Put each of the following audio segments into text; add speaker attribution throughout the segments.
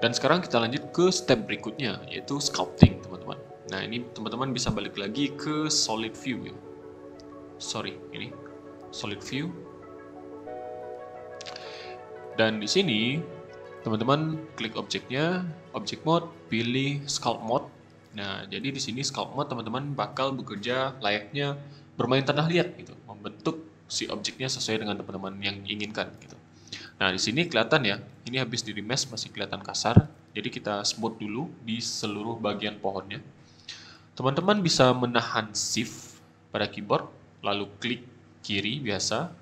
Speaker 1: Dan sekarang kita lanjut ke step berikutnya, yaitu sculpting, teman-teman. Nah, ini teman-teman bisa balik lagi ke solid view ya. Ini solid view. Dan di sini teman-teman klik objeknya, object mode, pilih sculpt mode. Nah, jadi di sini sculpt mode teman-teman bakal bekerja layaknya bermain tanah liat gitu, membentuk si objeknya sesuai dengan teman-teman yang inginkan gitu. Nah, di sini kelihatan ya, ini habis di remesh masih kelihatan kasar. Jadi kita smooth dulu di seluruh bagian pohonnya. Teman-teman bisa menahan shift pada keyboard, lalu klik kiri biasa.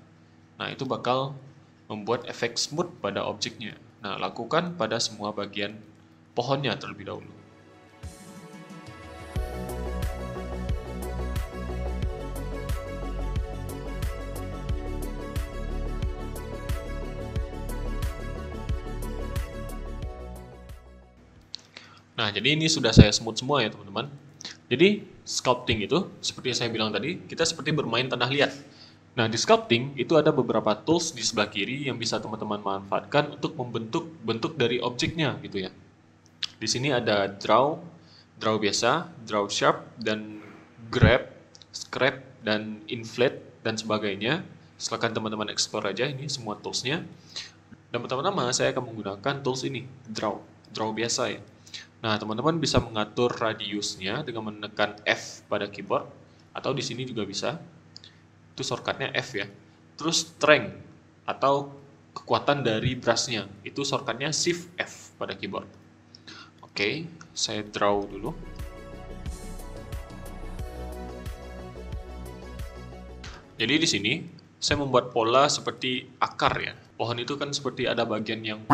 Speaker 1: Nah, itu bakal membuat efek smooth pada objeknya. Nah, lakukan pada semua bagian pohonnya terlebih dahulu. Nah, jadi ini sudah saya smooth semua ya, teman-teman. Jadi, sculpting itu, seperti yang saya bilang tadi, kita seperti bermain tanah liat. Nah, di sculpting itu ada beberapa tools di sebelah kiri yang bisa teman-teman manfaatkan untuk membentuk bentuk dari objeknya gitu ya. Di sini ada draw, draw biasa, draw sharp, dan grab, scrap, dan inflate, dan sebagainya. Silakan teman-teman explore aja ini semua toolsnya. Dan pertama-tama saya akan menggunakan tools ini, draw biasa ya. Nah, teman-teman bisa mengatur radiusnya dengan menekan F pada keyboard, atau di sini juga bisa. Itu shortcutnya F ya. Terus strength atau kekuatan dari brushnya, itu shortcutnya Shift F pada keyboard. Oke, saya draw dulu. Jadi di sini saya membuat pola seperti akar ya. Pohon itu kan seperti ada bagian yang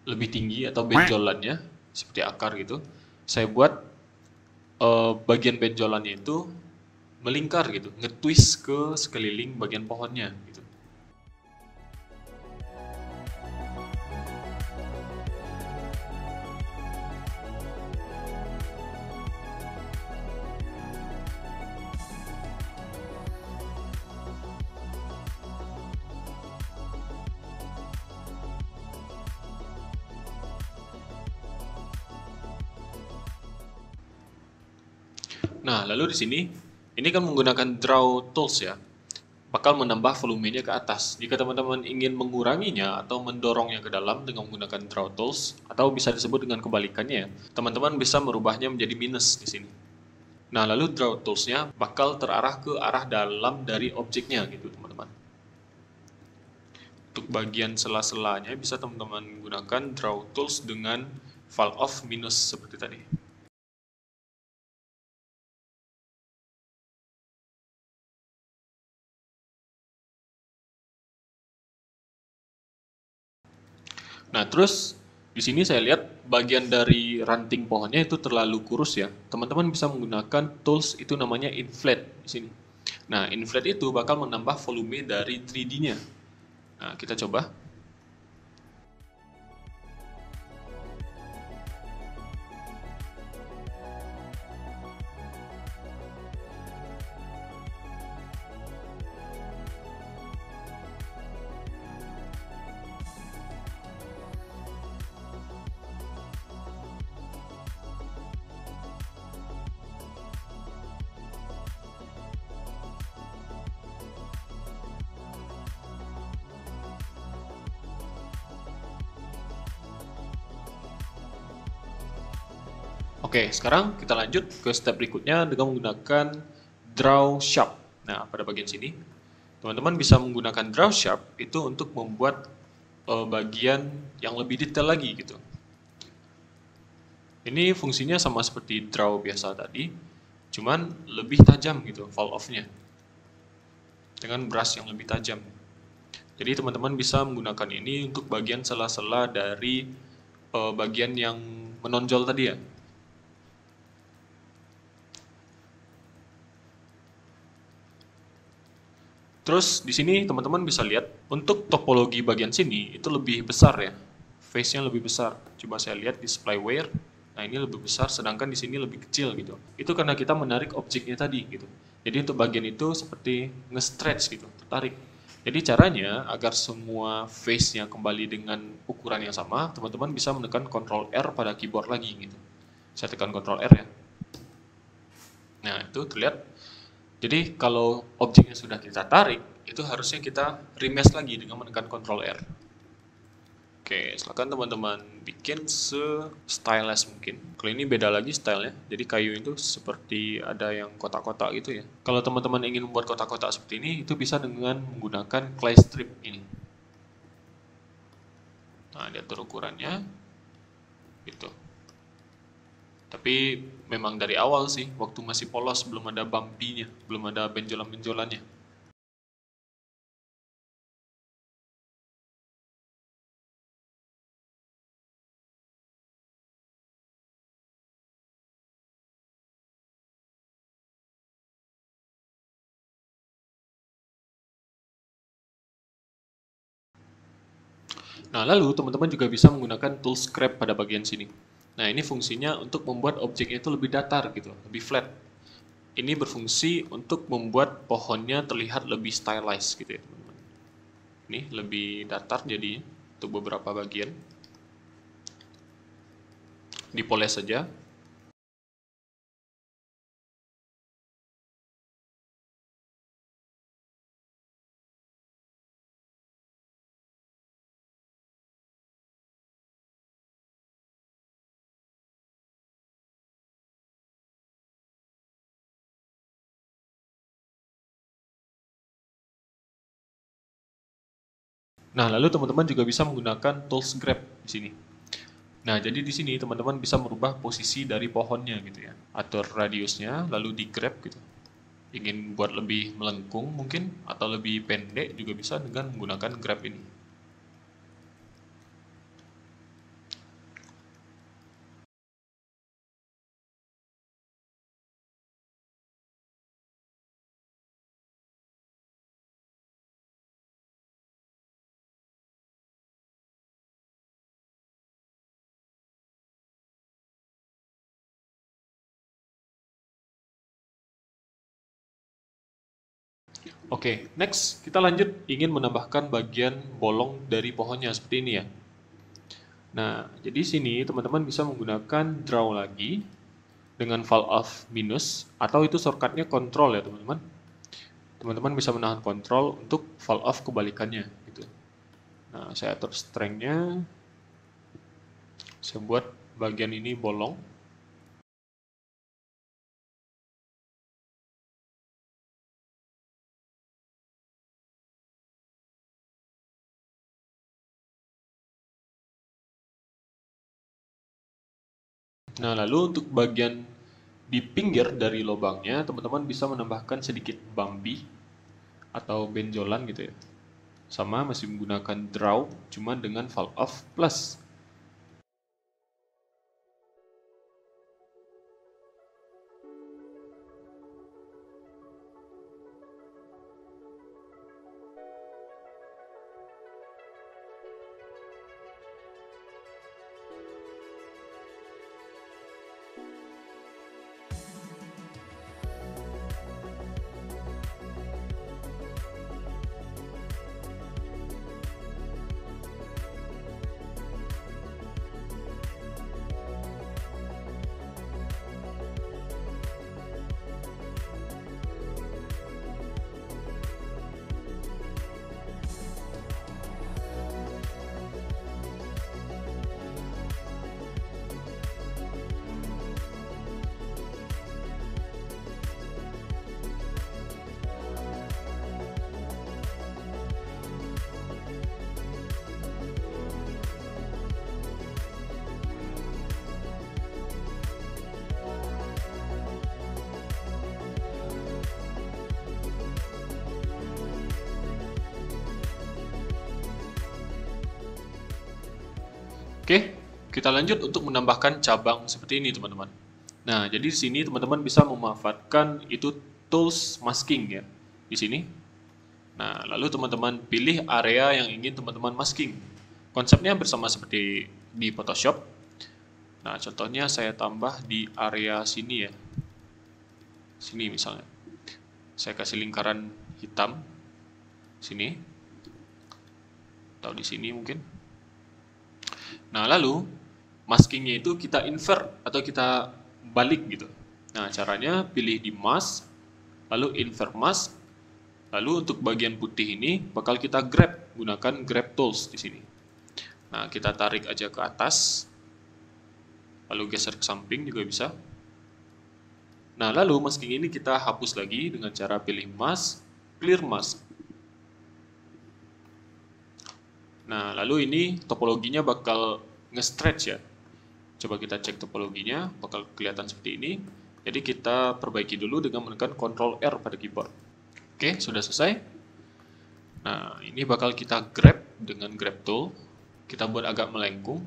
Speaker 1: lebih tinggi atau benjolannya seperti akar gitu. Saya buat bagian benjolannya itu melingkar gitu, nge-twist ke sekeliling bagian pohonnya gitu. Nah, lalu di sini ini kan menggunakan draw tools ya, bakal menambah volumenya ke atas. Jika teman-teman ingin menguranginya atau mendorongnya ke dalam dengan menggunakan draw tools, atau bisa disebut dengan kebalikannya, teman-teman bisa merubahnya menjadi minus di sini. Nah, lalu draw toolsnya bakal terarah ke arah dalam dari objeknya gitu, teman-teman. Untuk bagian sela-selanya bisa teman-teman gunakan draw tools dengan file of minus seperti tadi. Nah, terus di sini saya lihat bagian dari ranting pohonnya itu terlalu kurus ya. Teman-teman bisa menggunakan tools itu namanya inflate di sini. Nah, inflate itu bakal menambah volume dari 3D-nya. Nah, kita coba. Oke, sekarang kita lanjut ke step berikutnya dengan menggunakan draw sharp. Nah, pada bagian sini, teman-teman bisa menggunakan draw sharp itu untuk membuat bagian yang lebih detail lagi gitu. Ini fungsinya sama seperti draw biasa tadi, cuman lebih tajam gitu fall off-nya dengan brush yang lebih tajam. Jadi teman-teman bisa menggunakan ini untuk bagian sela-sela dari bagian yang menonjol tadi ya. Terus di sini teman-teman bisa lihat untuk topologi bagian sini itu lebih besar ya, face-nya lebih besar. Coba saya lihat di splyware, nah ini lebih besar, sedangkan di sini lebih kecil gitu. Itu karena kita menarik objeknya tadi gitu. Jadi untuk bagian itu seperti nge-stretch gitu, tertarik. Jadi caranya agar semua face-nya kembali dengan ukuran yang sama, teman-teman bisa menekan Ctrl R pada keyboard lagi gitu. Saya tekan Ctrl R ya. Nah, itu terlihat. Jadi kalau objeknya sudah kita tarik, itu harusnya kita remesh lagi dengan menekan Ctrl R. Oke, silakan teman-teman bikin se-stylish mungkin. Kalau ini beda lagi stylenya, jadi kayu itu seperti ada yang kotak-kotak gitu ya. Kalau teman-teman ingin membuat kotak-kotak seperti ini, itu bisa dengan menggunakan clay strip ini. Nah, diatur ukurannya, gitu. Tapi memang dari awal sih, waktu masih polos, belum ada bumpy-nya, belum ada benjolan-benjolannya. Nah, lalu teman-teman juga bisa menggunakan tool scrap pada bagian sini. Nah, ini fungsinya untuk membuat objeknya itu lebih datar gitu, lebih flat. Ini berfungsi untuk membuat pohonnya terlihat lebih stylized gitu ya, teman-teman. Ini lebih datar jadi untuk beberapa bagian. Dipoles saja. Nah, lalu teman-teman juga bisa menggunakan tools grab di sini. Nah, jadi di sini teman-teman bisa merubah posisi dari pohonnya gitu ya. Atur radiusnya, lalu di grab gitu. Ingin buat lebih melengkung mungkin, atau lebih pendek juga bisa dengan menggunakan grab ini. Oke, next kita lanjut ingin menambahkan bagian bolong dari pohonnya seperti ini ya. Nah, jadi sini teman-teman bisa menggunakan draw lagi dengan val of minus, atau itu shortcutnya control ya teman-teman. Teman-teman bisa menahan control untuk val of kebalikannya gitu. Nah, saya atur strength-nya, saya buat bagian ini bolong. Nah, lalu untuk bagian di pinggir dari lubangnya, teman-teman bisa menambahkan sedikit bumpy atau benjolan gitu ya. Sama masih menggunakan draw, cuma dengan val of plus. Oke, kita lanjut untuk menambahkan cabang seperti ini, teman-teman. Nah, jadi di sini teman-teman bisa memanfaatkan itu tools masking ya. Di sini. Nah, lalu teman-teman pilih area yang ingin teman-teman masking. Konsepnya bersama seperti di Photoshop. Nah, contohnya saya tambah di area sini ya. Sini misalnya. Saya kasih lingkaran hitam sini. atau di sini mungkin. Nah, lalu maskingnya itu kita invert atau kita balik gitu. Nah, caranya pilih di mask, lalu invert mask, lalu untuk bagian putih ini bakal kita grab, gunakan grab tools di sini. Nah, kita tarik aja ke atas, lalu geser ke samping juga bisa. Nah, lalu masking ini kita hapus lagi dengan cara pilih mask, clear mask. Nah, lalu ini topologinya bakal nge-stretch ya. Coba kita cek topologinya, bakal kelihatan seperti ini. Jadi kita perbaiki dulu dengan menekan Ctrl R pada keyboard. Oke, sudah selesai. Nah, ini bakal kita grab dengan grab tool. Kita buat agak melengkung.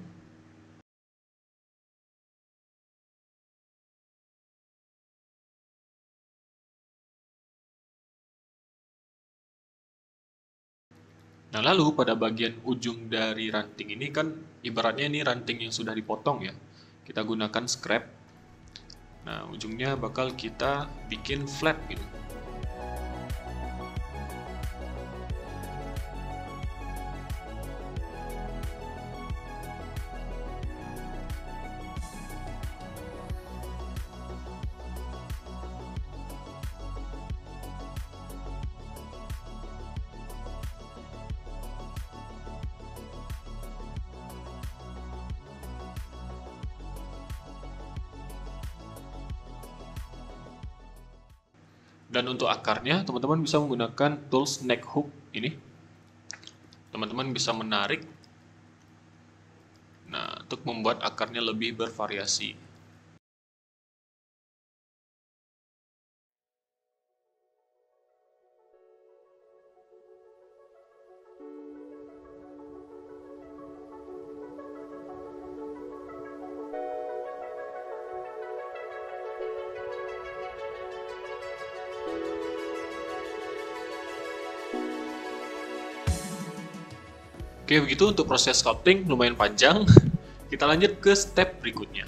Speaker 1: Nah, lalu pada bagian ujung dari ranting ini kan ibaratnya ini ranting yang sudah dipotong ya. Kita gunakan scrap. Nah, ujungnya bakal kita bikin flat gitu. Dan untuk akarnya, teman-teman bisa menggunakan tools neck hook ini. Teman-teman bisa menarik. Nah, untuk membuat akarnya lebih bervariasi. Oke, begitu untuk proses sculpting lumayan panjang. Kita lanjut ke step berikutnya.